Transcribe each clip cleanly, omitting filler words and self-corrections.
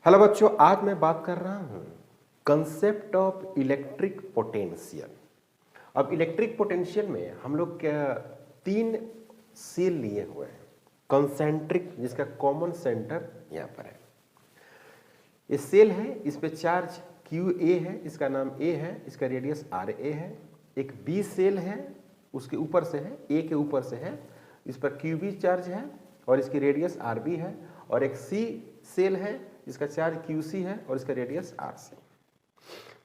Hello बच्चों, आज मैं बात कर रहा हूं कंसेप्ट ऑफ इलेक्ट्रिक पोटेंशियल। अब इलेक्ट्रिक पोटेंशियल में हम लोग क्या तीन सेल लिए हुए हैं। कंसेंट्रिक, जिसका कॉमन सेंटर यहाँ पर है। ये सेल है, इस पे चार्ज QA है, इसका नाम A है, इसका रेडियस RA है। एक B सेल है, उसके ऊपर से है, A के ऊपर से है, इस पर QB चार्ज है और इसकी रेडियस RB है। और एक C सेल है, इसका चार्ज QC है और इसका रेडियस RC।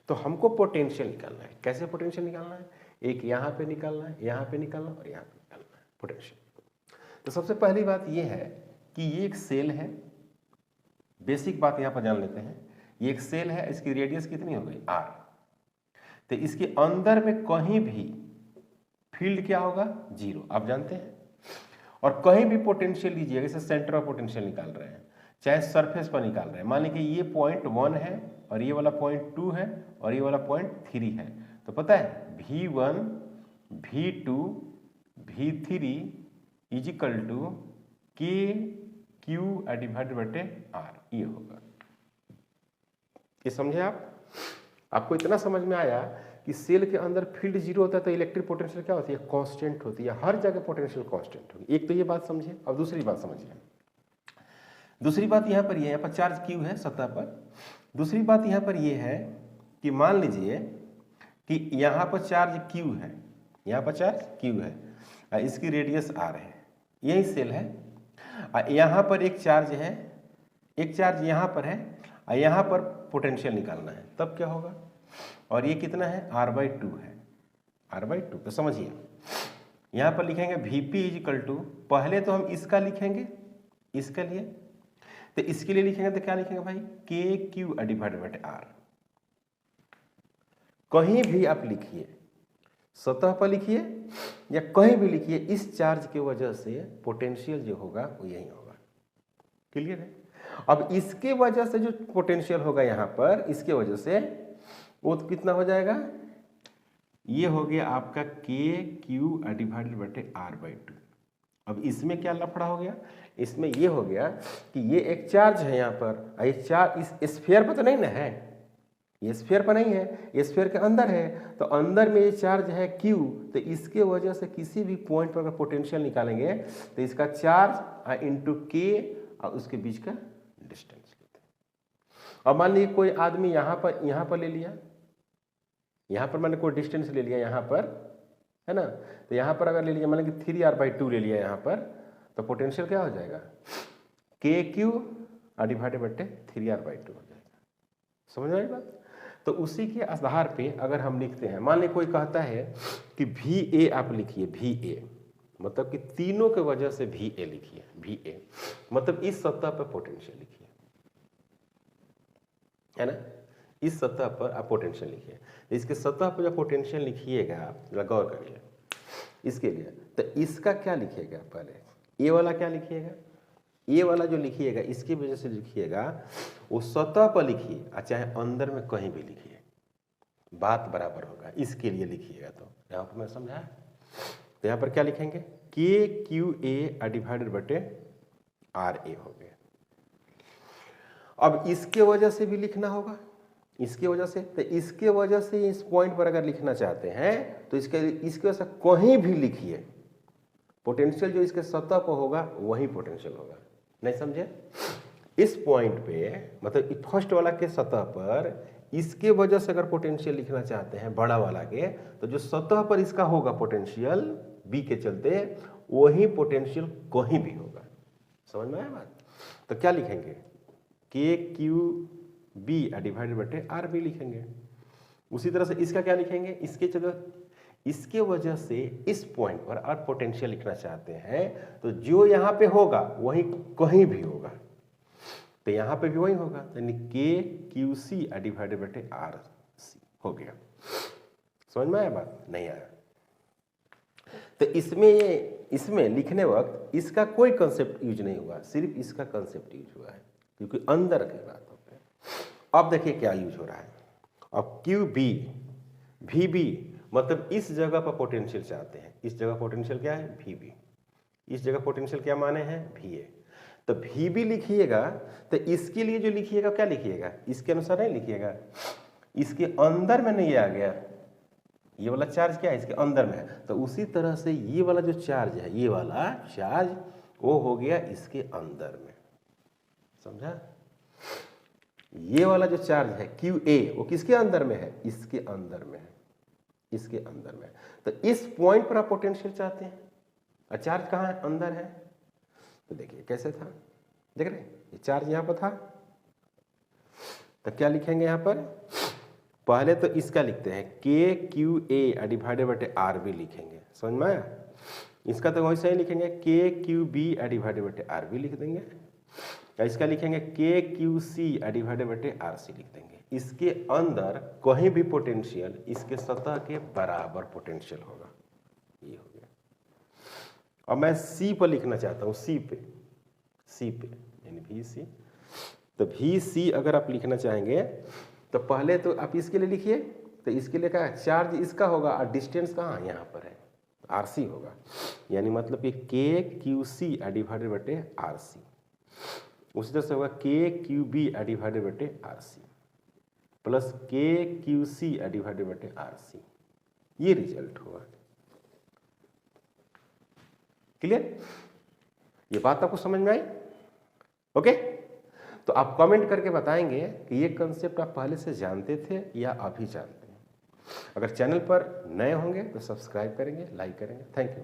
तो हमको पोटेंशियल निकालना है। कैसे पोटेंशियल निकालना है? एक यहाँ पे निकालना है, यहाँ पे निकालना है और यहाँ पे निकालना है पोटेंशियल। तो सबसे पहली बात ये है कि ये एक सेल है। बेसिक बात यहाँ पर जान लेते हैं। ये एक सेल है, इसकी रेडियस कितनी हो गई? R। तो इसके अंदर में कहीं भी फील्ड क्या होगा? 0। आप जानते हैं। और कहीं भी पोटेंशियल लीजिएगा, जैसे सेंटर ऑफ पोटेंशियल निकाल रहे हैं, चाहे सरफेस पर निकाल रहे हैं। मान लीजिए ये पॉइंट 1 है और ये वाला पॉइंट 2 है और ये वाला पॉइंट 3 है। तो पता है V1 V2 V3 is equal to KQ divided बटे R। ये होगा। ये समझे आप? आपको इतना समझ में आया कि सेल के अंदर फील्ड 0 होता है तो इलेक्ट्रिक पोटेंशियल क्या होती है? कांस्टेंट होती है। हर जगह पोटेंशियल कांस्टेंट होगी। एक तो ये बात समझिए। अब दूसरी बात समझिए। दूसरी बात यहाँ पर ये है, यहाँ पर चार्ज Q है सतह पर। दूसरी बात यहाँ पर ये है कि मान लीजिए कि यहाँ पर चार्ज Q है, यहाँ पर चार्ज Q है, इसकी रेडियस R है, यही सेल है। यहाँ पर एक चार्ज है, एक चार्ज यहाँ पर है, यहाँ पर पोटेंशियल निकालना है। तब क्या होगा? और ये कितना है? R/2 है। R/2। तो समझिए, यहाँ पर लिखेंगे VP इज इक्वल टू, पहले तो हम इसका लिखेंगे, इसके लिए तो इसके लिए लिखेंगे तो क्या लिखेंगे भाई? KQ डिवाइडेड बटे R। कहीं भी आप लिखिए, सतह पर लिखिए या कहीं भी लिखिए, इस चार्ज की वजह से पोटेंशियल जो होगा वो यही होगा। क्लियर है? अब इसके वजह से जो पोटेंशियल होगा यहाँ पर, इसके वजह से वो तो कितना हो जाएगा? ये हो गया आपका KQ डिवाइडेड बटे R/2। अब इसमें क्या लफड़ा हो गया? इसमें ये हो गया कि ये एक चार्ज है यहाँ पर, ये चार्ज इस स्फीयर पर तो नहीं ना है, ये स्फीयर पर नहीं है, ये स्फीयर के अंदर है। तो अंदर में ये चार्ज है Q, तो इसके वजह से किसी भी पॉइंट पर अगर पोटेंशियल निकालेंगे तो इसका चार्ज इंटू K और उसके बीच का डिस्टेंस लेते हैं। अब मान लीजिए कोई आदमी यहाँ पर ले लिया, यहाँ पर मैंने कोई डिस्टेंस ले लिया यहाँ पर, है ना? तो यहाँ पर अगर ले लिया, मान लीजिए 3R/2 ले लिया यहाँ पर, तो पोटेंशियल क्या हो जाएगा? KQ डिवाइडेड बटे 3R/2 हो जाएगा। समझ में आई बात? तो उसी के आधार पे अगर हम लिखते हैं, मान लीजिए कोई कहता है कि VA आप लिखिए, VA मतलब कि तीनों के वजह से VA लिखिए। VA मतलब इस सतह पर पोटेंशियल लिखिए, है ना? इस सतह पर आप पोटेंशियल लिखिए। इसके सतह पर जब पोटेंशियल लिखिएगा, आप गौर करिए इसके लिए, तो इसका क्या लिखिएगा? पहले ये वाला क्या लिखिएगा? ये वाला जो लिखिएगा, इसकी वजह से लिखिएगा, वो सतह पर लिखिए और चाहे अंदर में कहीं भी लिखिए, बात बराबर होगा। इसके लिए लिखिएगा। तो यहाँ पर मैं समझाया। तो यहाँ पर क्या लिखेंगे? KQA डिवाइडेड बटे RA हो गया। अब इसके वजह से भी लिखना होगा, इसके वजह से। तो इसके वजह से इस पॉइंट पर अगर लिखना चाहते हैं तो इसके वजह से कहीं भी लिखिए, पोटेंशियल जो इसके सतह पर होगा वही पोटेंशियल होगा। नहीं समझे? इस पॉइंट पे मतलब फर्स्ट वाला के सतह पर इसके वजह से अगर पोटेंशियल लिखना चाहते हैं बड़ा वाला के, तो जो सतह पर इसका होगा पोटेंशियल B के चलते, वही पोटेंशियल कहीं भी होगा। समझ में आया बात? तो क्या लिखेंगे? KQB डिवाइडेड बटे RB लिखेंगे। उसी तरह से इसका क्या लिखेंगे? इसके वजह से इस पॉइंट पर आप पोटेंशियल लिखना चाहते हैं, तो जो यहाँ पे होगा वही कहीं भी होगा, तो यहाँ पे भी वही होगा, यानी KQC डिवाइडेड बटे RC हो गया। समझ में आया बात? नहीं आया? तो इसमें लिखने वक्त इसका कोई कंसेप्ट यूज नहीं हुआ, सिर्फ इसका कंसेप्ट यूज हुआ है, क्योंकि अंदर की बात होती है। अब देखिए क्या यूज हो रहा है। अब QB VB मतलब इस जगह पर पोटेंशियल चाहते हैं। इस जगह पोटेंशियल क्या है? VB। इस जगह पोटेंशियल क्या माने हैं? VA। तो भी भी लिखिएगा तो इसके लिए जो लिखिएगा क्या लिखिएगा, इसके अनुसार नहीं लिखिएगा, इसके अंदर में नहीं आ गया, ये वाला चार्ज क्या है इसके अंदर में है, तो उसी तरह से ये वाला जो चार्ज है, ये वाला चार्ज वो हो गया इसके अंदर में, समझा। ये वाला जो चार्ज है QA वो किसके अंदर में है, इसके अंदर में है, इसके अंदर में। तो इस पॉइंट पर आप पोटेंशियल चाहते हैं और चार्ज कहाँ है, अंदर है। तो देखिए कैसे था, देख रहे हैं ये चार्ज यहाँ पर था, तो क्या लिखेंगे यहाँ पर, पहले तो इसका लिखते हैं KQA डिवाइडेड बाय RB लिखेंगे, समझ में आया। इसका तो वैसे ही लिखेंगे KQB डिवाइडेड बाय RB लिख देंगे, इसका लिखेंगे KQC डिवाइडेड बाय RC लिख देंगे। इसके अंदर कहीं भी पोटेंशियल इसके सतह के बराबर पोटेंशियल होगा, ये हो गया। अब मैं C पर लिखना चाहता हूँ, C पे यानी VC। तो VC अगर आप लिखना चाहेंगे तो पहले तो आप इसके लिए लिखिए, तो इसके लिए क्या है, चार्ज इसका होगा और डिस्टेंस कहाँ यहाँ पर है, RC होगा, यानी मतलब कि KQC डिवाइडेड बाय RC। उसी तरह से होगा KQB divided by RC plus KQC divided by RC, ये रिजल्ट हुआ। क्लियर, ये बात आपको समझ में आई? ओके, तो आप कमेंट करके बताएंगे कि ये कंसेप्ट आप पहले से जानते थे या अभी जानते हैं। अगर चैनल पर नए होंगे तो सब्सक्राइब करेंगे, लाइक करेंगे। Thank you.